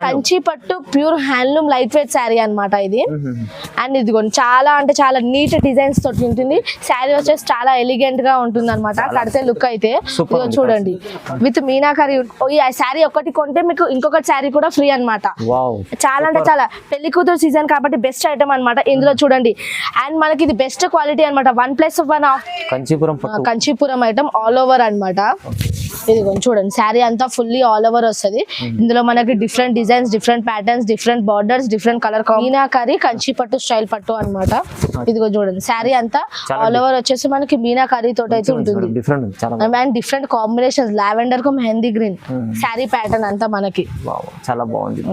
కంచి పట్టు pure handloom light weight sari అన్నమాట ఇది. అండ్ ఇదిగోండి చాలా అంటే చాలా నీట్ డిజైన్స్ తోటి ఉంటుంది. శారీ వచ్చేసి చాలా ఎలిగెంట్ గా ఉంటుంది అనమాట. కడితే లుక్ అయితే ఇదిగో చూడండి విత్ మీనాకరి. ఈ శారీ ఒకటి కొంటే మీకు ఇంకొకటి శారీ కూడా ఫ్రీ అన్నమాట. చాలా అంటే చాలా పెళ్లి కూతురు సీజన్ కాబట్టి బెస్ట్ ఐటమ్ అన్నమాట. ఇందులో చూడండి అండ్ మనకి ఇది బెస్ట్ క్వాలిటీ అన్నమాట. 1+1 కంచీపురం ఐటమ్ ఆల్ ఓవర్ అన్నమాట. ఇదిగో చూడండి శారీ అంతా ఫుల్లీ ఆల్ ఓవర్ వస్తుంది. ఇందులో మనకి different designs, different patterns, different borders, different colour meenakari Kanchi పట్టు స్టైల్ పట్టు అన్నమాట. ఇదిగో చూడండి శారీ అంతా ఆల్ ఓవర్ వచ్చేసి మనకి మీనాకరి తోటి అయితే ఉంటుంది. అండ్ డిఫరెంట్ కాంబినేషన్స్ లావెండర్ కు మెహందీ గ్రీన్ శారీ ప్యాటర్న్ అంతా మనకి చాలా బాగుంది.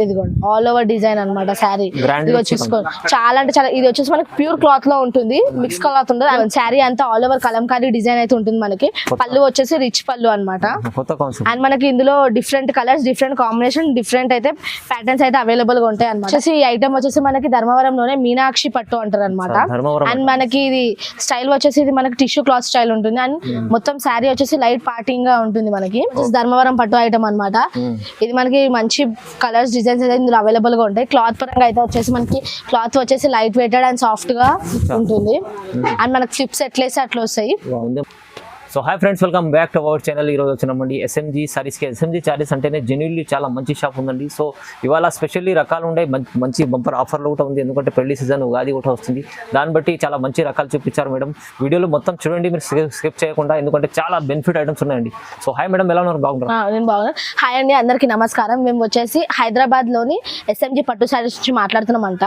ఇదిగోండి ఆల్ ఓవర్ డిజైన్ అన్నమాట శారీ. ఇది చూసుకోండి చాలా అంటే చాలా ఇది వచ్చేసి మనకి ప్యూర్ క్లాత్ లో ఉంటుంది, మిక్స్ క్లాత్ ఉండదు. శారీ అంతా ఆల్ ఓవర్ కలంకారీ డిజైన్ అయితే ఉంటుంది మనకి. పళ్ళు వచ్చేసి రిచ్ పళ్ళు అన్నమాట. అండ్ మనకి ఇందులో different colours, different combination, different అయితే ప్యాటర్న్స్ అయితే అవైలబుల్ గా ఉంటాయి అన్నమాట. వచ్చేసి ఈ ఐటమ్ వచ్చేసి మనకి ధర్మవరంలోనే మీనాక్షి పట్టు అంటారు అనమాట. అండ్ మనకి ఇది స్టైల్ వచ్చేసి ఇది మనకి టిష్యూ క్లాత్ స్టైల్ ఉంటుంది. అండ్ మొత్తం శారీ వచ్చేసి లైట్ పార్టింగ్ గా ఉంటుంది మనకి. ధర్మవరం పట్టు ఐటమ్ అన్నమాట. ఇది మనకి మంచి కలర్స్ డిజైన్స్ అయితే ఇందులో అవైలబుల్ గా ఉంటాయి. క్లాత్ పరంగా అయితే వచ్చేసి మనకి క్లాత్ వచ్చేసి లైట్ వెయిటెడ్ అండ్ సాఫ్ట్ గా ఉంటుంది. అండ్ మనకి ఫ్లిప్స్ ఎట్లేసి అట్లా వస్తాయి. So hi friends, welcome back to our channel. ఈరోజు వచ్చినామండి ఎస్ఎంజీ సారీస్కి. ఎస్ఎంజీ సారీస్ అంటేనే జెన్యున్లీ చాలా మంచి షాప్ ఉందండి. సో ఇవాళ స్పెషల్లీ రకాలు ఉన్నాయి, మంచి బంపర్ ఆఫర్లు కూడా ఉంది. ఎందుకంటే పెళ్లి సీజన్ ఉగాది కూడా వస్తుంది, దాన్ని బట్టి చాలా మంచి రకాలు చూపించారు మేడం. వీడియోలో మొత్తం చూడండి, మీరు స్కిప్ చేయకుండా, ఎందుకంటే చాలా బెనిఫిట్ ఐటమ్స్ ఉన్నాయండి. సో హాయ్ మేడం, ఎలా ఉన్నారు? బాగున్నారు? నేను బాగున్నాను. హాయ్ అండి, అందరికీ నమస్కారం. మేము వచ్చేసి హైదరాబాద్ లోని ఎస్ఎంజీ పట్టు సారీస్ నుంచి మాట్లాడుతున్నామంట.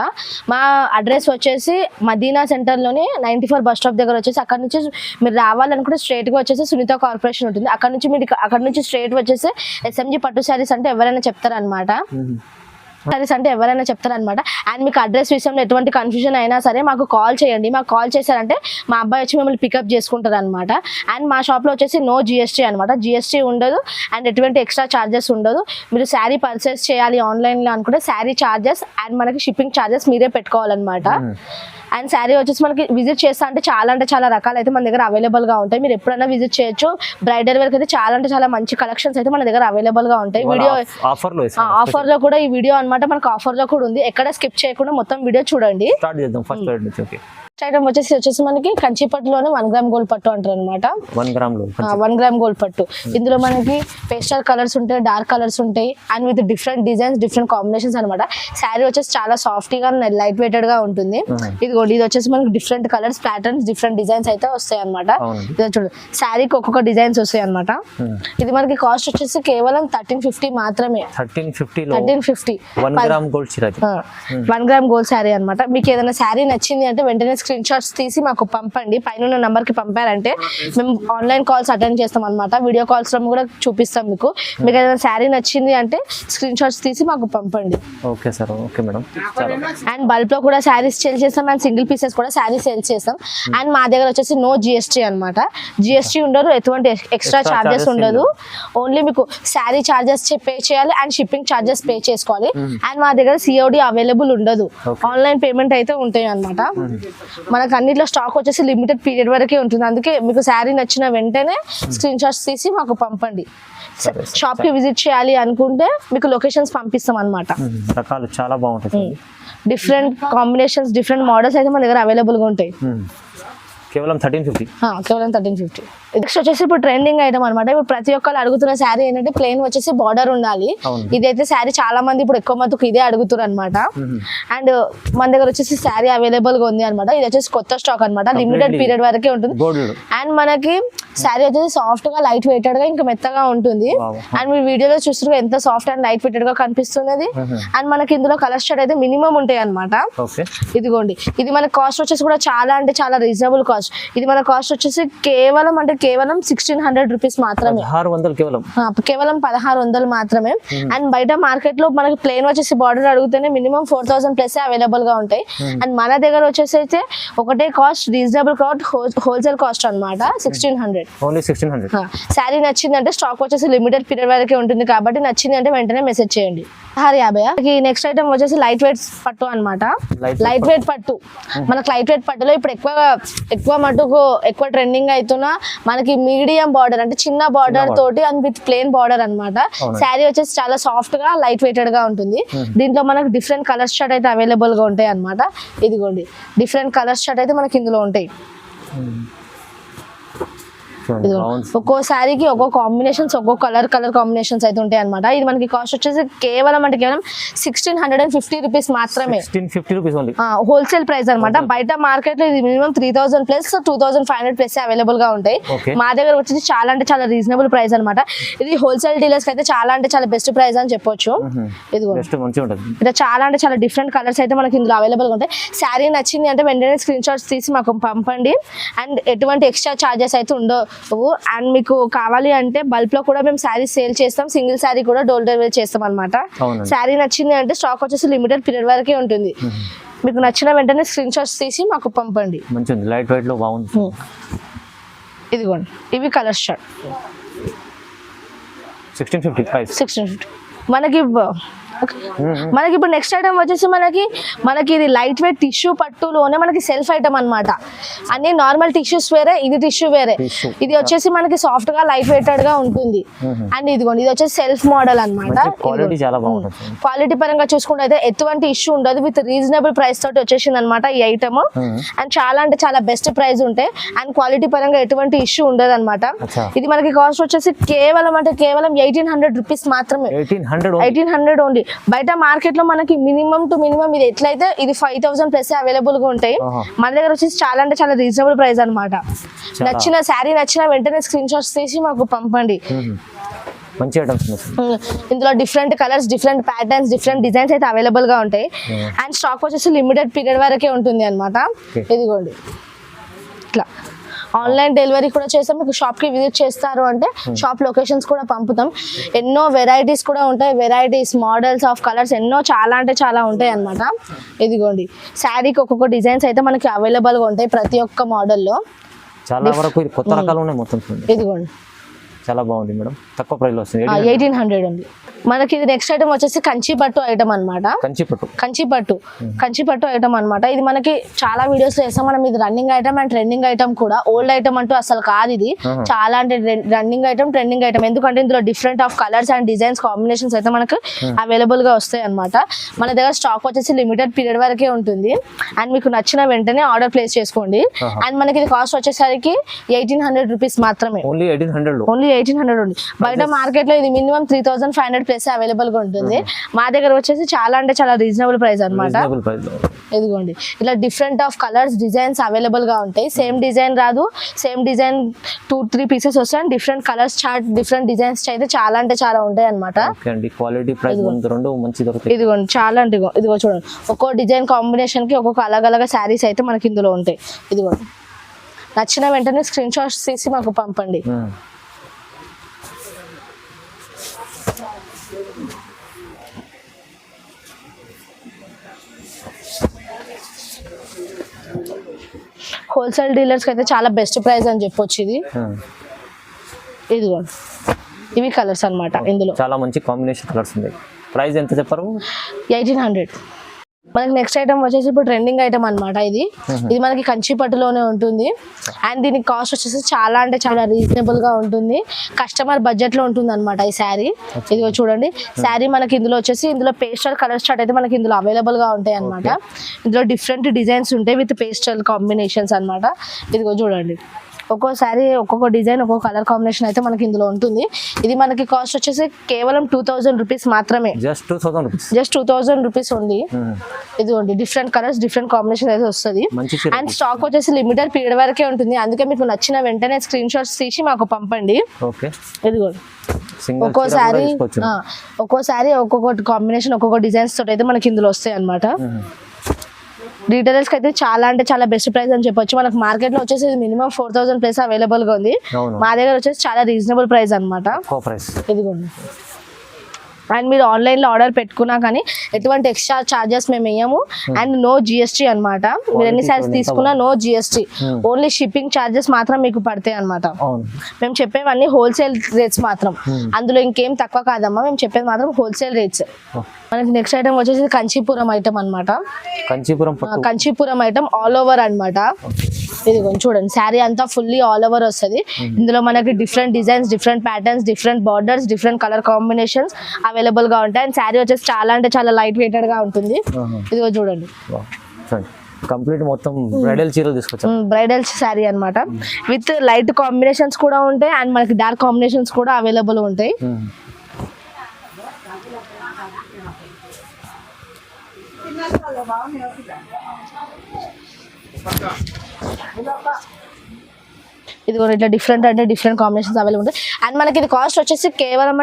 మా అడ్రస్ వచ్చేసి మదీనా సెంటర్ లోని 94 బస్ స్టాప్ దగ్గర వచ్చేసి అక్కడ నుంచి మీరు రావాలనుకుంటే స్ట్రైట్ గా వచ్చేసి సునీత కార్పొరేషన్ ఉంటుంది. అక్కడ నుంచి మీరు అక్కడ నుంచి స్ట్రైట్ వచ్చేసి ఎస్ఎంజీ పట్టు శారీస్ అంటే ఎవరైనా చెప్తారనమాట. అండ్ మీకు అడ్రస్ విషయంలో ఎటువంటి కన్ఫ్యూజన్ అయినా సరే మాకు కాల్ చేయండి. మాకు కాల్ చేశారంటే మా అబ్బాయి వచ్చి మిమ్మల్ని పికప్ చేసుకుంటారు అనమాట. అండ్ మా షాప్లో వచ్చేసి నో జిఎస్టీ అనమాట. జిఎస్టీ ఉండదు అండ్ ఎటువంటి ఎక్స్ట్రా ఛార్జెస్ ఉండదు. మీరు శారీ పర్చేస్ చేయాలి ఆన్లైన్లో అనుకుంటే శారీ ఛార్జెస్ అండ్ మనకి షిప్పింగ్ ఛార్జెస్ మీరే పెట్టుకోవాలన్నమాట. అండ్ శారీ వచ్చేసి మనకి విజిట్ చేస్తా అంటే చాలా రకాలు అయితే మన దగ్గర అవైలబుల్ గా ఉంటాయి. మీరు ఎప్పుడైనా విజిట్ చేయొచ్చు. బ్రైడల్ వేర్ అయితే చాలా మంచి కలెక్షన్స్ అయితే మన దగ్గర అవైలబుల్ గా ఉంటాయి. వీడియో ఆఫర్ లో కూడా ఈ వీడియో అన్నమాట మనకు ఆఫర్ లో కూడా ఉంది. ఎక్కడ స్కిప్ చేయకుండా మొత్తం వీడియో చూడండి. ఐటమ్ వచ్చేసి మనకి కంచిపట్టులోనే 1 గ్రామ్ గోల్డ్ పట్టు అంటారు అనమాట. 1 గ్రామ్ గోల్డ్ పట్టు. ఇందులో మనకి పేస్టల్ కలర్స్ ఉంటాయి, డార్క్ కలర్స్ ఉంటాయి and with different designs, different combinations అనమాట. శారీ వచ్చేసి చాలా సాఫ్ట్ గా లైట్ వెయిటెడ్ గా ఉంటుంది. ఇది వచ్చేసి మనకి different colours, patterns, different designs అయితే వస్తాయి అనమాట. ఇది చూడండి శారీకి ఒక్కొక్క డిజైన్స్ వస్తాయి అనమాట. ఇది మనకి కాస్ట్ వచ్చేసి కేవలం 1350 మాత్రమే. 1350 1 గ్రామ్ గోల్డ్ శారీ అనమాట. మీకు ఏదైనా శారీ నచ్చింది అంటే వెంటనే స్క్రీన్ షాట్స్ తీసి మాకు పంపండి. పైన నంబర్ కి పంపారంటే మేము ఆన్లైన్ కాల్స్ అటెండ్ చేస్తాం అనమాట. వీడియో కాల్స్ లో కూడా చూపిస్తాం. మీకు ఏదైనా శారీ నచ్చింది అంటే స్క్రీన్ షాట్స్ తీసి మాకు పంపండి. Okay sir, okay madam. And bulk లో కూడా శారీస్ సేల్ చేస్తాం అండ్ సింగిల్ పీసెస్ కూడా శారీ సేల్ చేస్తాం. అండ్ మా దగ్గర వచ్చేసి నో జిఎస్టీ అనమాట. జిఎస్టీ ఉండదు, ఎటువంటి ఎక్స్ట్రా చార్జెస్ ఉండదు. ఓన్లీ మీకు శారీ చార్జెస్ పే చేయాలి అండ్ షిప్పింగ్ చార్జెస్ పే చేసుకోవాలి. అండ్ మా దగ్గర సిఓడి అవైలబుల్ ఉండదు, ఆన్లైన్ పేమెంట్ అయితే ఉంటాయి అనమాట. మనకు అన్నిట్లో స్టాక్ వచ్చేసి లిమిటెడ్ పీరియడ్ వరకే ఉంటుంది. అందుకే మీకు శారీ నచ్చిన వెంటనే స్క్రీన్ షాట్స్ తీసి మాకు పంపండి. షాప్ కి విజిట్ చేయాలి అనుకుంటే మీకు లొకేషన్స్ పంపిస్తాం అనమాట. రకాలు చాలా బాగుంటాయి, డిఫరెంట్ కాంబినేషన్స్, డిఫరెంట్ మోడల్స్ అయితే మన దగ్గర అవైలబుల్ గా ఉంటాయి. కేవలం 1350. నెక్స్ట్ వచ్చేసి ఇప్పుడు ట్రెండింగ్ ఐటమ్ అనమాట. ఇప్పుడు ప్రతి ఒక్కరు అడుగుతున్న శారీ ఏంటంటే ప్లెయిన్ వచ్చేసి బార్డర్ ఉండాలి. ఇదైతే శారీ చాలా మంది ఇప్పుడు ఎక్కువ మందికి ఇదే అడుగుతారు అనమాట. అండ్ మన దగ్గర వచ్చేసి శారీ అవైలబుల్ గా ఉంది అనమాట. ఇది వచ్చేసి కొత్త స్టాక్ అనమాట, లిమిటెడ్ పీరియడ్ వరకే ఉంటుంది. అండ్ మనకి శారీ వచ్చేసి సాఫ్ట్ గా లైట్ వెయిటెడ్ గా ఇంకా మెత్తగా ఉంటుంది. అండ్ మీరు వీడియోలో చూస్తున్నారు ఎంత సాఫ్ట్ అండ్ లైట్ వెయిటెడ్ గా కనిపిస్తుంది. అండ్ మనకి ఇందులో కలర్ షేడ్ అయితే మినిమం ఉంటాయి అనమాట. ఇదిగోండి, ఇది మన కాస్ట్ వచ్చేసి కూడా చాలా రీజనబుల్ కాస్ట్. ఇది మన కాస్ట్ వచ్చేసి కేవలం 1600 రూపీస్ మాత్రమే. కేవలం 1600 మాత్రమే. అండ్ బయట మార్కెట్ లో మనకి ప్లెయిన్ వచ్చేసి బార్డర్ అడిగితేనే మినిమం 4000 ప్లస్ అవైలబుల్ గా ఉంటాయి. అండ్ మన దగ్గర వచ్చేసి అయితే ఒకటే cost, reasonable cost, wholesale cost అనమాట. 1600. శారీ నచ్చిందంటే స్టాక్ వచ్చేసి లిమిటెడ్ పీరియడ్ వరకే ఉంటుంది కాబట్టి నచ్చింది అంటే వెంటనే మెసేజ్ చేయండి. 50. నెక్స్ట్ ఐటమ్ వచ్చేసి లైట్ వెయిట్ పట్టు అన్నమాట. లైట్ వెయిట్ పట్టు మనకు లైట్ వెయిట్ పట్టులో ఇప్పుడు ఎక్కువ మటుకు ఎక్కువ ట్రెండింగ్ అవుతున్నా మనకి మీడియం బార్డర్ అంటే చిన్న బార్డర్ తోటి అండ్ విత్ ప్లెయిన్ బార్డర్ అన్నమాట. శారీ వచ్చేసి చాలా సాఫ్ట్ గా లైట్ వెయిటెడ్ గా ఉంటుంది. దీంట్లో మనకు డిఫరెంట్ కలర్స్ షర్ట్ అయితే అవైలబుల్ గా ఉంటాయి అన్నమాట. ఇదిగోండి డిఫరెంట్ కలర్స్ షర్ట్ అయితే మనకి ఇందులో ఉంటాయి. ఒక్కో శారీకి ఒక్కో కాంబినేషన్స్ ఒక్కో కలర్ కాంబినేషన్స్ అయితే ఉంటాయి అనమాట. ఇది మనకి కాస్ట్ వచ్చేసి కేవలం 1650 రూపీస్ మాత్రమే. హోల్సేల్ ప్రైస్ అనమాట. బయట మార్కెట్ లో ఇది మినిమం 3000 ప్లస్ 2500 ప్లస్ అవైలబుల్ గా ఉంటాయి. మా దగ్గర వచ్చేసి చాలా అంటే చాలా రీజనబుల్ ప్రైస్ అనమాట. ఇది హోల్సేల్ డీలర్స్ అయితే చాలా అంటే చాలా బెస్ట్ ప్రైస్ అని చెప్పొచ్చు. ఇది చాలా అంటే చాలా డిఫరెంట్ కలర్స్ అయితే మనకి ఇందులో అవైలబుల్ గా ఉంటాయి. శారీ నచ్చింది అంటే వెంటనే స్క్రీన్ షాట్స్ తీసి మాకు పంపండి. అండ్ ఎటువంటి ఎక్స్ట్రా చార్జెస్ అయితే ఉండవు. అండ్ మీకు కావాలి అంటే బల్క్ లో కూడా మేము శారీ సేల్ చేస్తాం. సింగిల్ శారీ కూడా డోర్ డెలివరీ చేస్తాం అనమాట. శారీ నచ్చింది అంటే స్టాక్ వచ్చేసి లిమిటెడ్ పీరియడ్ వరకే ఉంటుంది. మీకు నచ్చిన వెంటనే స్క్రీన్ షాట్స్ తీసి మాకు పంపండి. లైట్ వెయిట్ లో బాగుంది. ఇదిగోండి ఇవి కలర్ షర్ట్ 1650 మనకి ఇప్పుడు నెక్స్ట్ ఐటమ్ వచ్చేసి మనకి ఇది లైట్ వెయిట్ టిష్యూ పట్టులోనే మనకి సెల్ఫ్ ఐటమ్ అన్నమాట. అన్ని నార్మల్ టిష్యూస్ వేరే, ఇది టిష్యూ వేరే. ఇది వచ్చేసి మనకి సాఫ్ట్ గా లైట్ వెయిటెడ్ గా ఉంటుంది. అండ్ ఇదిగోండి ఇది వచ్చేసి సెల్ఫ్ మోడల్ అన్నమాట. క్వాలిటీ పరంగా చూసుకుంటే అయితే ఎటువంటి ఇష్యూ ఉండదు. విత్ రీజనబుల్ ప్రైస్ తోటి వచ్చేసింది అనమాట ఈ ఐటమ్. అండ్ చాలా అంటే చాలా బెస్ట్ ప్రైస్ ఉంటాయి. అండ్ క్వాలిటీ పరంగా ఎటువంటి ఇష్యూ ఉండదు అనమాట. ఇది మనకి కాస్ట్ వచ్చేసి కేవలం 1800 రూపీస్ మాత్రమే. 1800 ఓన్లీ. బయట మార్కెట్ లో మనకి మినిమం టు మినిమం ఇది ఎట్లయితే ఇది 5000 ప్లస్ అవైలబుల్ గా ఉంటాయి. మన దగ్గర వచ్చేసి చాలా అంటే చాలా రీజనబుల్ ప్రైస్ అనమాట. నచ్చిన శారీ నచ్చిన వెంటనే స్క్రీన్ షాట్స్ తీసి మాకు పంపండి. మంచి ఐటమ్స్ ఇందులో different colours, different patterns, different designs అయితే అవైలబుల్ గా ఉంటాయి. అండ్ స్టాక్ వచ్చేసి లిమిటెడ్ పీరియడ్ వరకే ఉంటుంది అనమాట. ఇదిగోండి ఇట్లా ఆన్లైన్ డెలివరీ కూడా చేస్తాం. మీకు షాప్ కి విజిట్ చేస్తారు అంటే షాప్ లొకేషన్స్ కూడా పంపుతాం. ఎన్నో వెరైటీస్ కూడా ఉంటాయి. వెరైటీస్, మోడల్స్ ఆఫ్ కలర్స్ ఎన్నో చాలా అంటే చాలా ఉంటాయి అన్నమాట. ఇదిగోండి శారీకి ఒక్కొక్క డిజైన్స్ అయితే మనకి అవైలబుల్ గా ఉంటాయి ప్రతి ఒక్క మోడల్లో. చాలా వరకు కొత్త రకాలు ఉన్నాయి మొత్తం. ఇదిగోండి చాలా బాగుంది మేడం. తక్కువ ప్రైస్ లో వస్తుంది. 1800 ఉంది. మనకి ఇది నెక్స్ట్ ఐటమ్ వచ్చేసి కంచి పట్టు ఐటమ్ అనమాట. కంచి పట్టు ఐటమ్ అనమాట. ఇది మనకి చాలా వీడియోస్ లో వేస్తాం మనం. ఇది running item and trending item కూడా. ఓల్డ్ ఐటమ్ అంటూ అసలు కాదు ఇది. చాలా అంటే రన్నింగ్ ఐటమ్, ట్రెండింగ్ ఐటమ్. ఎందుకంటే ఇందులో different of colours and designs combinations అయితే మనకు అవైలబుల్ గా వస్తాయి అనమాట. మన దగ్గర స్టాక్ వచ్చేసి లిమిటెడ్ పీరియడ్ వరకే ఉంటుంది. అండ్ మీకు నచ్చిన వెంటనే ఆర్డర్ ప్లేస్ చేసుకోండి. అండ్ మనకి ఇది కాస్ట్ వచ్చేసరికి 1800 రూపీస్ మాత్రమే. ఓన్లీ 1800 ఉంది. బయట మార్కెట్ లో ఇది మినిమం 3500 ప్లస్ అవైలబుల్ గా ఉంటుంది. మా దగ్గర వచ్చేసి చాలా అంటే చాలా రీజనబుల్ ప్రైస్ అనమాట. ఇదిగోండి ఇలా different of colours, designs available గా ఉంటాయి. సేమ్ డిజైన్ రాదు. సేమ్ డిజైన్ 2-3 పీసెస్ వస్తాయి. Different colours chart, different designs అయితే చాలా అంటే చాలా ఉంటాయి అనమాట. ఇదిగోండి చాలా అంటే ఇదిగో చూడండి ఒక్కో డిజైన్ కాంబినేషన్ కి ఒక్కొక్క అలగ్ శారీస్ అయితే మనకి ఇందులో ఉంటాయి. ఇదిగోండి నచ్చిన వెంటనే స్క్రీన్ షాట్స్ తీసి మాకు పంపండి. హోల్సేల్ డీలర్స్ కి అయితే చాలా బెస్ట్ ప్రైస్ అని చెప్పొచ్చు. ఇది ఇదిగోండి ఇవి కలర్స్ అన్నమాట. ఇందులో చాలా మంచి కాంబినేషన్ కలర్స్ ఉన్నాయి. ప్రైస్ ఎంత చెప్పారు? 1800. మనకి నెక్స్ట్ ఐటమ్ వచ్చేసి ఇప్పుడు ట్రెండింగ్ ఐటమ్ అనమాట. ఇది మనకి కంచి పట్టులోనే ఉంటుంది. అండ్ దీనికి కాస్ట్ వచ్చేసి చాలా అంటే చాలా రీజనబుల్ గా ఉంటుంది. కస్టమర్ బడ్జెట్ లో ఉంటుంది అనమాట ఈ శారీ. ఇదిగో చూడండి శారీ మనకి ఇందులో వచ్చేసి ఇందులో పేస్టల్ కలర్ చార్ట్ అయితే మనకి ఇందులో అవైలబుల్ గా ఉంటాయి అనమాట. ఇందులో డిఫరెంట్ డిజైన్స్ ఉంటాయి విత్ పేస్టల్ కాంబినేషన్స్ అనమాట. ఇదిగో చూడండి ఒక్కో శారీ ఒక్కొక్క డిజైన్ ఒక్కొక్క కలర్ కాంబినేషన్ అయితే మనకి ఇందులో ఉంటుంది. ఇది మనకి కాస్ట్ వచ్చేసి కేవలం 2000 రూపీస్ మాత్రమే. జస్ట్ 2000 రూపీస్ ఉంది. ఇదిగోండి డిఫరెంట్ కలర్స్, డిఫరెంట్ కాంబినేషన్ అయితే వస్తుంది. అండ్ స్టాక్ వచ్చేసి లిమిటెడ్ పీరియడ్ వరకే ఉంటుంది. అందుకే మీకు నచ్చిన వెంటనే స్క్రీన్ షాట్స్ తీసి మాకు పంపండి. ఇదిగోండి ఒక్కోసారి ఒక్కొక్క కాంబినేషన్ ఒక్కొక్క డిజైన్స్ తోటి అయితే మనకి ఇందులో వస్తాయి అనమాట. రీటైలర్స్ కి అయితే చాలా అంటే చాలా బెస్ట్ ప్రైస్ అని చెప్పొచ్చు. మనకు మార్కెట్ లో వచ్చేసి మినిమం 4000 ప్లస్ అవైలబుల్ గా ఉంది. మా దగ్గర వచ్చేసి చాలా రీజనబుల్ ప్రైస్ అనమాట. ఇదిగోండి అండ్ మీరు ఆన్లైన్లో ఆర్డర్ పెట్టుకున్నా కానీ ఎటువంటి ఎక్స్ట్రా చార్జెస్ మేము వేయము అండ్ నో జిఎస్టీ అనమాట. మీరు ఎన్ని సారీస్ తీసుకున్నా no GST, only shipping charges మాత్రం మీకు పడతాయి అనమాట. మేము చెప్పేవన్నీ హోల్సేల్ రేట్స్ మాత్రం, అందులో ఇంకేం తక్కువ కాదమ్మా. మేము చెప్పేది మాత్రం హోల్సేల్ రేట్స్. మనకి నెక్స్ట్ ఐటమ్ వచ్చేసి కంచీపురం ఐటమ్ అనమాట. కంచీపురం ఐటమ్ ఆల్ ఓవర్ అనమాట. ఇది కొంచెం చూడండి, శారీ అంతా ఫుల్లీ ఆల్ ఓవర్ వస్తుంది. ఇందులో మనకి different designs, different patterns, different borders, different colour combinations available గా ఉంటాయి. అండ్ శారీ వచ్చేసి చాలా అంటే చాలా లైట్ వెయిటెడ్ గా ఉంటుంది. ఇదిగో చూడండి, కంప్లీట్ మొత్తం బ్రైడల్ చీరలు తీసుకొచ్చాం. బ్రైడల్ శారీ అనమాట. విత్ లైట్ కాంబినేషన్స్ కూడా ఉంటాయి అండ్ మనకి డార్క్ కాంబినేషన్స్ కూడా అవైలబుల్ ఉంటాయి. ఇది కూడా ఇట్లా డిఫరెంట్ అంటే డిఫరెంట్ కాంబినేషన్స్ అవైలబుల్ ఉంటాయి. అండ్ మనకి ఇది కాస్ట్ వచ్చేసి కేవలం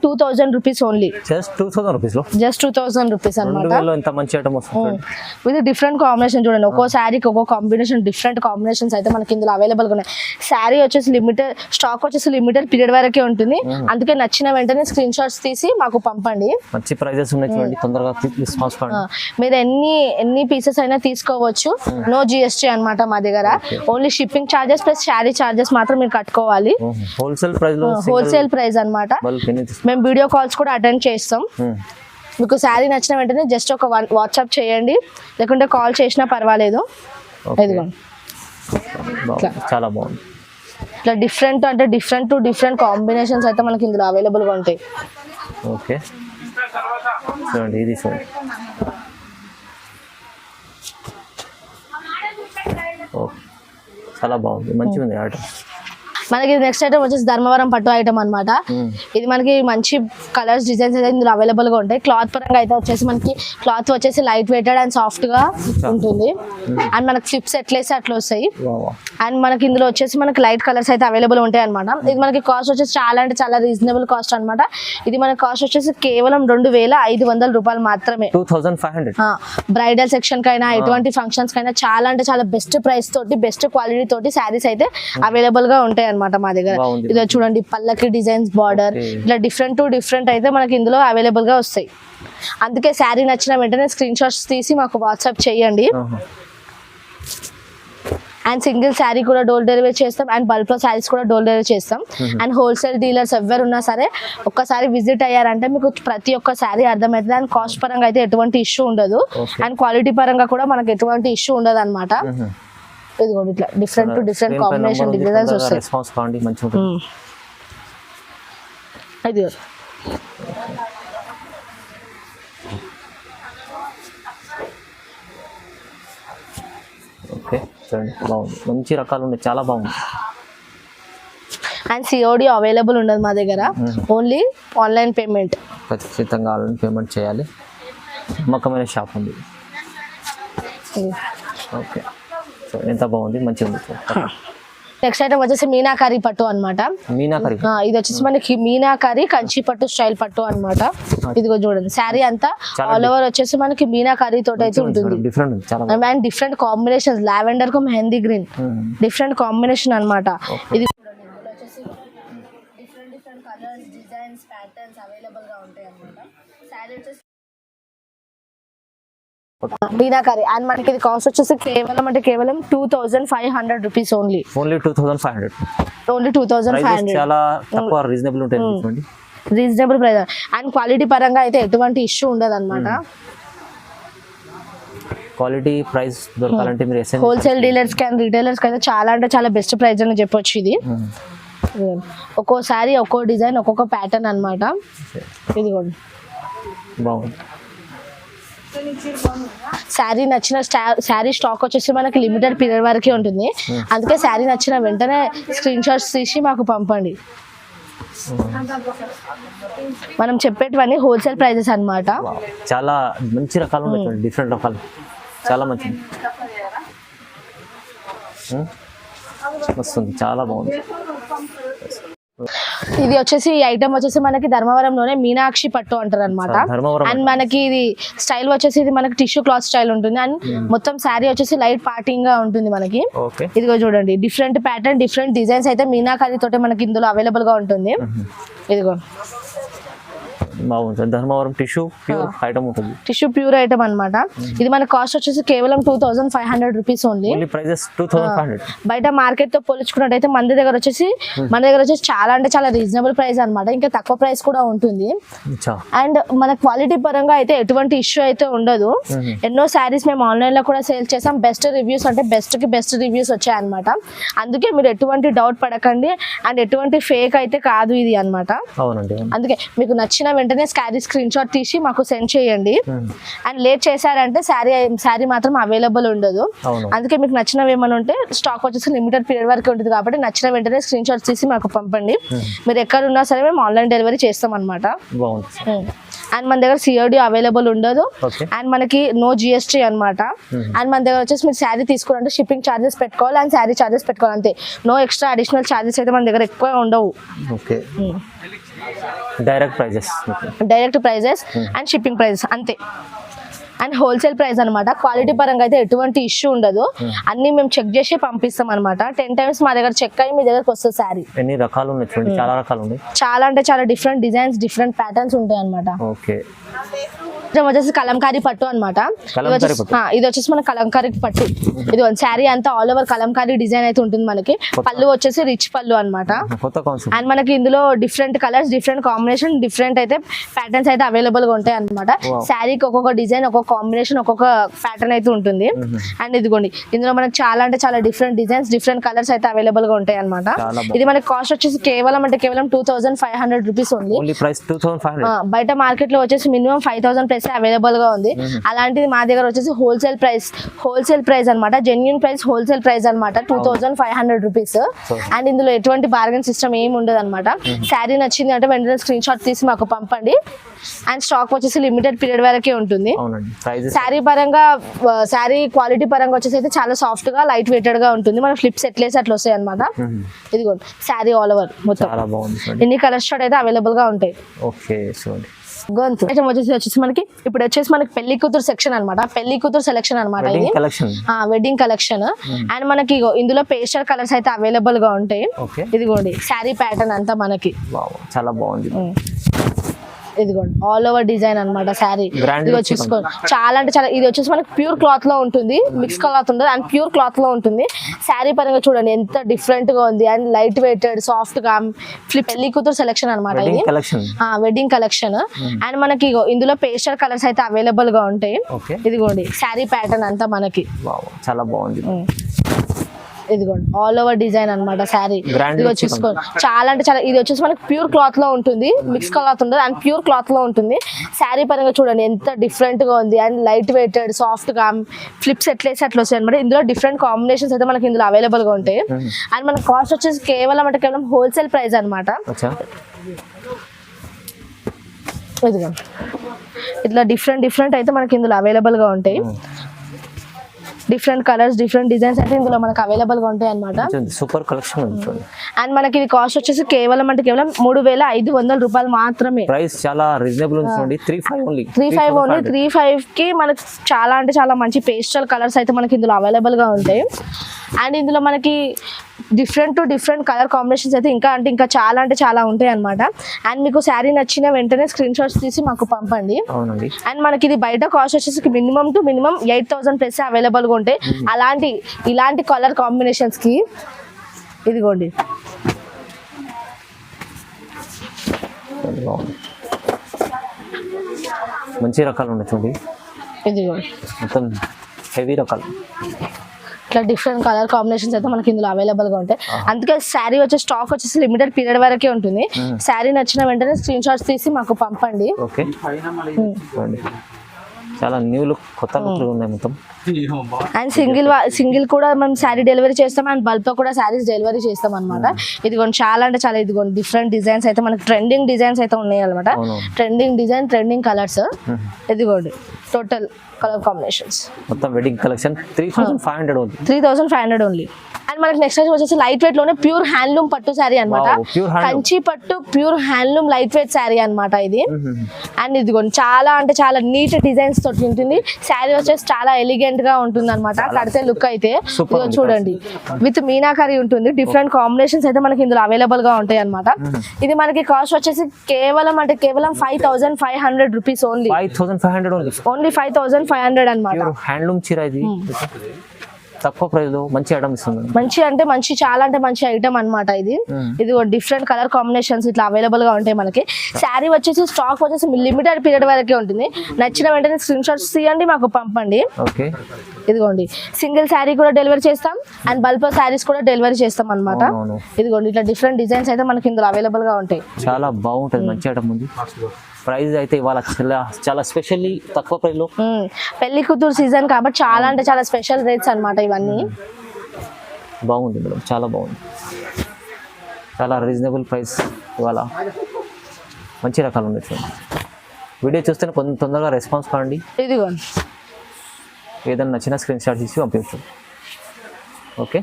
2000 రూపీస్ ఓన్లీ. జస్ట్ 2000 రూపీస్ లో, జస్ట్ 2000 రూపీస్ అనమాట. ఎంత మంచి ఐటమ్ వస్తుంది విత్ డిఫరెంట్ కాంబినేషన్. చూడండి, ఒక్కో శారీకి ఒక్కో కాంబినేషన్, డిఫరెంట్ కాంబినేషన్స్ అయితే మనకి ఇందులో అవైలబుల్ గా ఉన్నాయి. శారీ వచ్చేసి లిమిటెడ్ స్టాక్, వచ్చేసి లిమిటెడ్ పీరియడ్ వరకే ఉంటుంది. అందుకే నచ్చిన వెంటనే స్క్రీన్ షాట్స్ తీసి మాకు పంపండి. మంచి ప్రైజెస్ ఉన్నాయి చూడండి, తొందరగా రెస్పాన్స్ పండి. మీరు ఎన్ని పీసెస్ అయినా తీసుకోవచ్చు. నో జిఎస్టీ అనమాట మా దగ్గర. Only shipping charges plus sari charges మాత్రం మీరు కట్టుకోవాలి. హోల్సేల్ ప్రైస్ అన్నమాట. మేము వీడియో కాల్స్ కూడా అటెండ్ చేస్తాం. మీకు శారీ నచ్చిన వెంటనే జస్ట్ ఒక వాట్సాప్ చేయండి, లేకుంటే కాల్ చేసినా పర్వాలేదు. చాలా బాగుంది. ఇట్లా డిఫరెంట్ అంటే డిఫరెంట్ కాంబినేషన్స్ అయితే మనకి ఇందులో అవైలబుల్ గా ఉంటాయి. ఓకే, చూడండి ఇది చూడండి. ఓకే, చాలా బాగుంది, మంచిగా ఉంది ఐటమ్. మనకి నెక్స్ట్ ఐటమ్ వచ్చేసి ధర్మవరం పట్టు ఐటమ్ అనమాట. ఇది మనకి మంచి కలర్స్, డిజైన్స్ అయితే ఇందులో అవైలబుల్ గా ఉంటాయి. క్లాత్ పరంగా అయితే వచ్చేసి మనకి క్లాత్ వచ్చేసి లైట్ వెయిటెడ్ అండ్ సాఫ్ట్ గా ఉంటుంది. అండ్ మనకి ఫ్లిప్స్ ఎట్లేసి అట్లా వస్తాయి. అండ్ మనకి ఇందులో వచ్చేసి మనకి లైట్ కలర్స్ అయితే అవైలబుల్ ఉంటాయి అనమాట. ఇది మనకి కాస్ట్ వచ్చేసి చాలా అంటే చాలా రీజనబుల్ కాస్ట్ అనమాట. ఇది మనకి కాస్ట్ వచ్చేసి కేవలం 2500 రూపాయలు మాత్రమే. 2500. బ్రైడల్ సెక్షన్ కైనా ఎటువంటి ఫంక్షన్స్ కైనా చాలా అంటే చాలా బెస్ట్ ప్రైస్ తోటి, బెస్ట్ క్వాలిటీ తోటి శారీస్ అయితే అవైలబుల్ గా ఉంటాయి అనమాట మా దగ్గర. ఇలా చూడండి, పల్లకి డిజైన్స్, బార్డర్, ఇట్లా డిఫరెంట్ అయితే మనకి ఇందులో అవైలబుల్ గా వస్తాయి. అందుకే శారీ నచ్చిన వెంటనే స్క్రీన్ షాట్స్ తీసి మాకు వాట్సాప్ చేయండి. అండ్ సింగిల్ శారీ కూడా డోర్ డెలివరీ చేస్తాం అండ్ బల్క్ లో శారీస్ కూడా డోర్ డెలివరీ చేస్తాం. అండ్ హోల్సేల్ డీలర్స్ ఎవరు ఉన్నా సరే ఒక్కసారి విజిట్ అయ్యారంటే మీకు ప్రతి ఒక్క శారీ అర్థమవుతుంది. అండ్ కాస్ట్ పరంగా అయితే ఎటువంటి ఇష్యూ ఉండదు. అండ్ క్వాలిటీ పరంగా కూడా మనకి ఎటువంటి ఇష్యూ ఉండదు అనమాట. ఇది కూడా ఇట్లా డిఫరెంట్ కాంబినేషన్ డిజైన్స్ వస్తాయి. ఇది ఓకే, చూడండి బాగుంది, మంచి రకాలు ఉన్నాయి, చాలా బాగుంది. అండ్ సిఓడి అవైలబుల్ ఉండదు మా దగ్గర, ఓన్లీ ఆన్లైన్ పేమెంట్. ఖచ్చితంగా ఆన్లైన్ పేమెంట్ చేయాలి. నమ్మకమైన షాప్ ఉంది. ఓకే, ఎంత బాగుంది, మంచిగా ఉంది. నెక్స్ట్ ఐటమ్ వచ్చేసి మీనాకారి పట్టు అనమాట. ఇది వచ్చేసి మనకి మీనాకారి కంచి పట్టు స్టైల్ పట్టు అనమాట. ఇదిగో చూడండి, శారీ అంతా ఆల్ ఓవర్ వచ్చేసి మనకి మీనాకారి తోటి అయితే ఉంటుంది. అండ్ డిఫరెంట్ కాంబినేషన్, లావెండర్ కు మెహందీ గ్రీన్, డిఫరెంట్ కాంబినేషన్ అనమాట. ఇది different colours, designs, patterns available గా ఉంటాయి అనమాట. శారీ వచ్చేసి మీనాకారి. అండ్ మనకి ఇది కాస్ట్ వచ్చేసి కేవలం 2500 రూపీస్ ఓన్లీ. 2500. చాలా తక్కువ, రీజనబుల్ ఉంటుంది, రీజనబుల్ ప్రైస్. అండ్ క్వాలిటీ పరంగా అయితే ఎటువంటి ఇష్యూ ఉండదు అనమాట. క్వాలిటీ ప్రైస్ దొరకాలంటే మీరు హోల్సేల్ డీలర్స్ కి అండ్ రిటైలర్స్ కి అయితే చాలా అంటే చాలా బెస్ట్ ప్రైస్ అని చెప్పొచ్చు. ఇది ఒక్కోసారి ఒక్కో డిజైన్, ఒక్కొక్క ప్యాటర్న్ అనమాట. ఇది కూడా బాగుంది. శారీ నచ్చిన శారీ స్టాక్ వచ్చేసి మనకి లిమిటెడ్ పీరియడ్ వరకే ఉంటుంది. అందుకే శారీ నచ్చిన వెంటనే స్క్రీన్ షాట్స్ తీసి మాకు పంపండి. మనం చెప్పేటివన్నీ హోల్సేల్ ప్రైజెస్ అన్నమాట. చాలా మంచి రకాలు ఉన్నాయి, డిఫరెంట్ రకాలు, చాలా మంచిది, వస్తుంది, చాలా బాగుంది. ఇది వచ్చేసి ఈ ఐటమ్ వచ్చేసి మనకి ధర్మవరంలోనే మీనాక్షి పట్టు అంటారు అనమాట. అండ్ మనకి ఇది స్టైల్ వచ్చేసి ఇది మనకి టిష్యూ క్లాత్ స్టైల్ ఉంటుంది. అండ్ మొత్తం శారీ వచ్చేసి లైట్ పార్టింగ్ గా ఉంటుంది మనకి. ఇదిగో చూడండి, డిఫరెంట్ ప్యాటర్న్, డిఫరెంట్ డిజైన్స్ అయితే మీనాకారి తోటే మనకి ఇందులో అవైలబుల్ గా ఉంటుంది. ఇదిగో బాగుంది sir. Dharmavaram tissue pure item ఉంటుంది. టిష్యూ ప్యూర్ ఐటమ్ అనమాట. ఇది మన కాస్ట్ వచ్చేసి కేవలం 2500 రూపీస్ ఓన్లీ. Only prices 2500. బయట మార్కెట్ తో పోల్చుకున్నట్టయితే మన దగ్గర వచ్చేసి చాలా అంటే చాలా రీజనబుల్ ప్రైస్ అన్నమాట. ఇంకా తక్కువ ప్రైస్ కూడా ఉంటుంది. అండ్ మన క్వాలిటీ పరంగా అయితే ఎటువంటి ఇష్యూ అయితే ఉండదు. ఎన్నో శారీస్ మేము ఆన్లైన్ లో కూడా సేల్ చేసాం. బెస్ట్ రివ్యూస్ అంటే బెస్ట్ కి బెస్ట్ రివ్యూస్ వచ్చాయి అనమాట. అందుకే మీరు ఎటువంటి డౌట్ పడకండి. అండ్ ఎటువంటి ఫేక్ అయితే కాదు ఇది అన్నమాట. అవునండి. అందుకే మీకు నచ్చిన వెంటనే స్క్రీన్ షాట్ తీసి మాకు సెండ్ చేయండి. అండ్ లేట్ చేశారంటే శారీ మాత్రం అవైలబుల్ ఉండదు. అందుకే మీకు నచ్చినవి ఏమైనా ఉంటే స్టాక్ వచ్చేసి లిమిటెడ్ పీరియడ్ వరకు ఉంటుంది కాబట్టి నచ్చిన వెంటనే స్క్రీన్ షాట్ తీసి మాకు పంపండి. మీరు ఎక్కడ ఉన్నా సరే మేము ఆన్లైన్ డెలివరీ చేస్తాం అనమాట. అండ్ మన దగ్గర COD అవైలబుల్ ఉండదు. అండ్ మనకి నో GST అనమాట. అండ్ మన దగ్గర వచ్చేసి మీరు శారీ తీసుకోవాలంటే షిప్పింగ్ ఛార్జెస్ పెట్టుకోవాలి అండ్ శారీ ఛార్జెస్ పెట్టుకోవాలి అంతే. నో ఎక్స్ట్రా అడిషనల్ ఛార్జెస్ అయితే మన దగ్గర ఎక్కువ ఉండవు. Direct prices and shipping prices అంతే. అండ్ హోల్సేల్ ప్రైస్ అనమాట. క్వాలిటీ పరంగా అయితే ఎటువంటి ఇష్యూ ఉండదు. అన్ని మేము చెక్ చేసి పంపిస్తాం అనమాట. 10 times మా దగ్గర చెక్ అయ్యి మీ దగ్గరకు వస్తుంది శారీ. ఎన్ని రకాలు ఉన్నాయి? చాలా రకాలు ఉన్నాయి. చాలా అంటే చాలా డిఫరెంట్ డిజైన్స్ డిఫరెంట్ ప్యాటర్న్స్ ఉంటాయి అనమాట. ఓకే. వచ్చేసి కలంకారీ పట్టు అనమాట. ఇది వచ్చేసి మన కలంకారీ పట్టు. ఇది శారీ అంతా ఆల్ ఓవర్ కలంకారీ డిజైన్ అయితే ఉంటుంది మనకి. పళ్ళు వచ్చేసి రిచ్ పళ్ళు అనమాట. అండ్ మనకి ఇందులో different colours different combination different అయితే ప్యాటర్న్స్ అయితే అవైలబుల్ గా ఉంటాయి అనమాట. శారీకి ఒక్కొక్క డిజైన్ ఒక్కొక్క కాంబినేషన్ ఒక్కొక్క ప్యాటర్న్ అయితే ఉంటుంది. అండ్ ఇదిగోండి ఇందులో మనకి చాలా అంటే చాలా డిఫరెంట్ డిజైన్స్ డిఫరెంట్ కలర్స్ అయితే అవైలబుల్ గా ఉంటాయి అనమాట. ఇది మనకి కాస్ట్ వచ్చేసి కేవలం 2500 రూపీస్ ఓన్లీ. బయట మార్కెట్ లో వచ్చేసి మినిమం 5000 ప్రైస్ అవైలబుల్ గా ఉంది. అలాంటిది మా దగ్గర వచ్చేసి హోల్సేల్ ప్రైస్ అనమాట. జెన్యూన్ ప్రైస్ హోల్సేల్ ప్రైస్ అనమాట 2500 రూపీస్. అండ్ ఇందులో ఎటువంటి బార్గెన్ సిస్టమ్ ఏమి ఉండదు అనమాట. శారీ నచ్చింది అంటే వెంటనే స్క్రీన్ షాట్ తీసి మాకు పంపండి. అండ్ స్టాక్ వచ్చేసి లిమిటెడ్ పీరియడ్ వరకే ఉంటుంది. శారీ క్వాలిటీ పరంగా వచ్చేసి అయితే చాలా సాఫ్ట్ గా లైట్ వెయిటెడ్ గా ఉంటుంది. మన ఫ్లిప్స్ ఎట్లేసి అట్లా వస్తాయి అనమాట. ఇదిగోండి శారీ ఆల్ ఓవర్ మొత్తం ఎన్ని కలర్స్ షాట్ అయితే అవైలబుల్ గా ఉంటాయి. గొంతు వచ్చేసి మనకి ఇప్పుడు వచ్చేసి మనకి పెళ్లి కూతురు సెక్షన్ అనమాట. పెళ్లి కూతురు సెలెక్షన్ అనమాట. ఇది వెడ్డింగ్ కలెక్షన్. అండ్ మనకి ఇందులో పేస్టల్ కలర్స్ అయితే అవైలబుల్ గా ఉంటాయి. ఇదిగోండి శారీ ప్యాటర్న్ అంతా మనకి చాలా బాగుంది. ఇదిగోండి ఆల్ ఓవర్ డిజైన్ అనమాట. శారీ చూసుకోండి చాలా అంటే చాలా. ఇది వచ్చేసి మనకి ప్యూర్ క్లాత్ లో ఉంటుంది. మిక్స్ క్లాత్ ఉండదు అండ్ ప్యూర్ క్లాత్ లో ఉంటుంది. శారీ పరంగా చూడండి ఎంత డిఫరెంట్ గా ఉంది. అండ్ లైట్ వెయిటెడ్ సాఫ్ట్ గా పెళ్లి కూతురు సెలెక్షన్ అనమాట. ఇది వెడ్డింగ్ కలెక్షన్. అండ్ మనకి ఇందులో పేస్టల్ కలర్స్ అయితే అవైలబుల్ గా ఉంటాయి. ఇదిగోండి శారీ ప్యాటర్న్ అంతా మనకి చాలా బాగుంది. ఇదిగోండి ఆల్ ఓవర్ డిజైన్ అనమాట. శారీ చూసుకోండి చాలా అంటే చాలా. ఇది వచ్చేసి మనకి ప్యూర్ క్లాత్ లో ఉంటుంది. మిక్స్ క్లాత్ ఉండదు అండ్ ప్యూర్ క్లాత్ లో ఉంటుంది. శారీ పరంగా చూడండి ఎంత డిఫరెంట్ గా ఉంది. అండ్ లైట్ వెయిటెడ్ సాఫ్ట్ గా ఫ్లిప్స్ ఎట్లేసి అట్లా వస్తాయి అనమాట. ఇందులో డిఫరెంట్ కాంబినేషన్స్ అయితే మనకి ఇందులో అవైలబుల్ గా ఉంటాయి. అండ్ మన కాస్ట్ వచ్చేసి కేవలం హోల్సేల్ ప్రైస్ అనమాట. ఇదిగోండి ఇట్లా డిఫరెంట్ అయితే మనకి ఇందులో అవైలబుల్ గా ఉంటాయి. డిఫరెంట్ కలర్స్ డిఫరెంట్ డిజైన్స్ అయితే ఇందులో మనకు అవైలబుల్ గా ఉంటాయి అనమాట. Super collection. అండ్ మనకి ఇది కాస్ట్ వచ్చేసి కేవలం 3500 రూపాయలు మాత్రమే. ప్రైస్ చాలా రీజనబుల్ ఉంది. 35 ఓన్లీ. 35 కి మనకి చాలా అంటే చాలా మంచి పేస్టల్ కలర్స్ అయితే మనకి ఇందులో అవైలబుల్ గా ఉంటాయి. అండ్ ఇందులో మనకి డిఫరెంట్ కలర్ కాంబినేషన్స్ అయితే ఇంకా చాలా అంటే చాలా ఉంటాయి అనమాట. అండ్ మీకు శారీ నచ్చిన వెంటనే స్క్రీన్ షాట్స్ తీసి మాకు పంపండి. అండ్ మనకి ఇది బయట కాస్ట్ వచ్చేసి మినిమం 8000 ప్లస్ అవైలబుల్ గా ఉంటాయి. ఇలాంటి కలర్ కాంబినేషన్స్ కి ఇదిగోండి మంచి రకాలు ఉన్నాయి చూడండి. ఇదిగోండి మొత్తం హెవీ రకాలు. ఇట్లా డిఫరెంట్ కలర్ కాంబినేషన్స్ అయితే మనకి ఇందులో అవైలబుల్ గా ఉంటాయి. అందుకే శారీ స్టాక్ వచ్చేసి లిమిటెడ్ పీరియడ్ వరకే ఉంటుంది. శారీ నచ్చిన వెంటనే స్క్రీన్ షాట్స్ తీసి మాకు పంపండి. చాలా న్యూ లుక్ కొత్త లుక్ ఉన్నాయి మొత్తం. అండ్ సింగిల్ కూడా మనం శారీ డెలివరీ చేస్తాం అండ్ బల్క్ తో కూడా శారీస్ డెలివరీ చేస్తాం అనమాట. ఇదిగోండి చాలా అంటే చాలా. ఇదిగోండి డిఫరెంట్ డిజైన్స్ అయితే మనకి ట్రెండింగ్ డిజైన్స్ అయితే ఉన్నాయి అనమాట. Trending design trending colours. ఇదిగోండి టోటల్ కలర్ కాంబినేషన్స్ మొత్తం వెడ్డింగ్ కలెక్షన్ 3500 ఓన్లీ. అండ్ మనకి నెక్స్ట్ వచ్చేసి లైట్ వెయిట్ లోనే ప్యూర్ హ్యాండ్లూమ్ పట్టు శారీ అనమాట. కంచి పట్టు pure handloom light weight sari అనమాట ఇది. అండ్ ఇదిగోండి చాలా అంటే చాలా నీట్ డిజైన్స్ తోటి ఉంటుంది. శారీ వచ్చేసి చాలా ఎలిగెంట్ డీసెంట్ గా ఉంటుంది అనమాట. కడితే లుక్ అయితే Super ఇదిగో ఉంది చూడండి విత్ మీనాకరీ ఉంటుంది. డిఫరెంట్ కాంబినేషన్స్ అయితే మనకి ఇందులో అవైలబుల్ గా ఉంటాయి అనమాట. ఇది మనకి కాస్ట్ వచ్చేసి కేవలం 5,500 రూపీస్ ఓన్లీ. 5,500 ఓన్లీ. ఓన్లీ 5,500 అనమాట. ప్యూర్ హ్యాండ్లూమ్ చీర ఇది. తక్కువ ప్రైస్ లో మంచి ఐటమ్ ఇస్తుంది. మంచి అంటే మంచి, చాలా అంటే మంచి ఐటమ్ అన్నమాట ఇది. ఇది డిఫరెంట్ కలర్ కాంబినేషన్స్ ఇట్లా అవైలబుల్ గా ఉంటాయి మనకి. శారీ వచ్చేసి స్టాక్ వచ్చేసి లిమిటెడ్ పీరియడ్ వరకే ఉంటుంది. నచ్చిన వెంటనే స్క్రీన్ షాట్స్ తీయండి, మాకు పంపండి. ఓకే, ఇదిగోండి సింగిల్ శారీ కూడా డెలివరీ చేస్తాం అండ్ బల్క్ శారీస్ కూడా డెలివరీ చేస్తాం అన్నమాట. అవును. ఇదిగోండి ఇట్లా డిఫరెంట్ డిజైన్స్ అయితే మనకి ఇందులో అవైలబుల్ గా ఉంటాయి. చాలా బాగుంటది, మంచి ఐటమ్ ఉంది. ప్రైస్ అయితే ఇవాళ చాలా స్పెషల్లీ తక్కువ ప్రైస్ లో. పెళ్లి కూతురు సీజన్ కాబట్టి చాలా అంటే చాలా స్పెషల్ రేట్స్ అన్నమాట ఇవన్నీ. బాగుంది మేడం, చాలా బాగుంది. చాలా రీజనబుల్ ప్రైస్ ఇవాళ. మంచి రకాలు ఉన్నాయి చూడండి. వీడియో చూస్తే కొంచెం తొందరగా రెస్పాన్స్ కావండి. ఇదిగోండి ఏదైనా నచ్చిన స్క్రీన్ షాట్ తీసి పంపించు. ఓకే,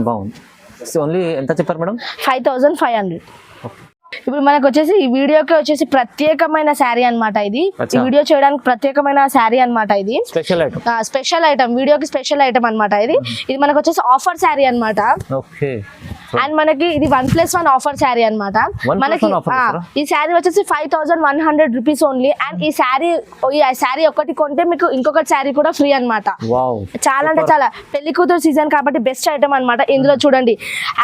బాగుంది. సో ఓన్లీ ఎంత చెప్పారు మేడం? 5,500. ఇప్పుడు మనకు వచ్చేసి ఈ వీడియోకి వచ్చేసి ప్రత్యేకమైన శారీ అన్నమాట ఇది. ఈ వీడియో చేయడానికి ప్రత్యేకమైన శారీ అన్నమాట ఇది. Special item. స్పెషల్ ఐటమ్, వీడియోకి స్పెషల్ ఐటమ్ అన్నమాట ఇది. ఇది మనకు వచ్చేసి ఆఫర్ శారీ అన్నమాట. ఓకే, అండ్ మనకి ఇది 1+1 ఆఫర్ శారీ అన్నమాట. మనకి ఈ శారీ వచ్చేసి 5,100 రూపీస్ ఓన్లీ. అండ్ ఈ శారీ ఒకటి కొంటే మీకు ఇంకొకటి శారీ కూడా ఫ్రీ అన్నమాట. చాలా అంటే చాలా పెళ్లి కూతురు సీజన్ కాబట్టి బెస్ట్ ఐటమ్ అన్నమాట. ఇందులో చూడండి,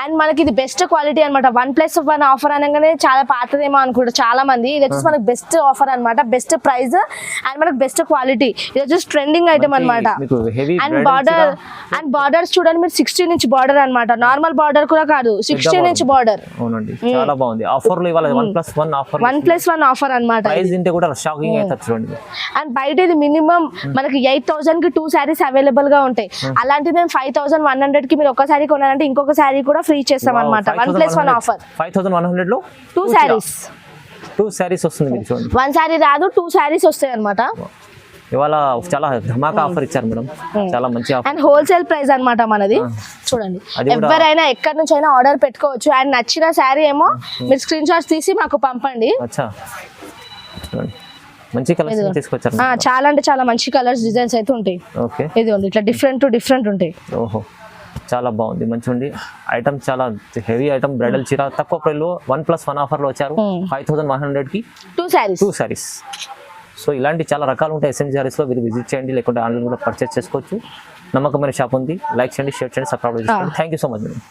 అండ్ మనకి ఇది బెస్ట్ క్వాలిటీ అన్నమాట. 1+1 ఆఫర్ అనగానే చాలా పాతదేమో అనుకుంటారు చాలా మంది. ఇది వచ్చేసి మనకి బెస్ట్ ఆఫర్ అన్నమాట, బెస్ట్ ప్రైస్ అండ్ మనకి బెస్ట్ క్వాలిటీ. ఇది వచ్చేసి ట్రెండింగ్ ఐటమ్ అన్నమాట. అండ్ బార్డర్స్ చూడండి మీరు, 16 ఇంచ్ బార్డర్ అన్నమాట. నార్మల్ బార్డర్ కూడా కాదు, 16 ఇంచ్ బార్డర్. అవునండి, చాలా బాగుంది. ఆఫర్ లో ఇవాళ 1+1 ఆఫర్. 1+1 ఆఫర్ అన్నమాట. ప్రైస్ ఇంటే కూడా షాకింగ్ అయితే చూడండి. అండ్ బయట ఇది మినిమం మనకి 8,000 కి 2 శారీస్ అవైలబుల్ గా ఉంటాయి. అలాంటిది మేము 5,100 కి మీరు ఒక శారీ కొనాలంటే ఇంకొక శారీ కూడా ఫ్రీ చేస్తాం అన్నమాట. 1+1 ఆఫర్. 5,100 లో 2 శారీస్. 2 శారీస్ వస్తుంది మీకు చూడండి. 1 శారీ రాదు, 2 శారీస్ వస్తాయి అన్నమాట. ఇవాళ చాలా ధమాకా ఆఫర్ ఇచ్చారు మేడం, చాలా మంచి ఆఫర్. అండ్ హోల్సేల్ ప్రైస్ అన్నమాట మనది. చూడండి, ఎవరైనా ఎక్కడి నుంచి అయినా ఆర్డర్ పెట్టుకోవచ్చు. అండ్ నచ్చిన శారీ ఏమో మీరు స్క్రీన్ షాట్స్ తీసి మాకు పంపండి. మంచి కలర్స్ తీసుకొచ్చారు. చాలా అంటే చాలా మంచి కలర్స్, డిజైన్స్ అయితే ఉంటాయి. ఓకే, ఇదిగోండి ఇట్లా డిఫరెంట్ ఉంటాయి. ఓహో, చాలా బాగుంది, మంచి ఉంది ఐటమ్. చాలా హెవీ ఐటమ్, బ్రైడల్ చీర తక్కువ ప్రైస్ లో 1+1 ఆఫర్ లో వచ్చారు. 5,100 కి 2 శారీస్. సో ఇలాంటి చాలా రకాలు ఉంటాయి ఎస్ఎంజీ సారీస్ లో. మీరు విజిట్ చేయండి, లేకుంటే ఆన్లైన్ కూడా పర్చేస్ చేసుకోవచ్చు. నమ్మకమైన షాప్ ఉంది. లైక్ చేయండి, షేర్ చేయండి, సబ్స్క్రైబ్ చేసుకోండి. Thank you so much madam.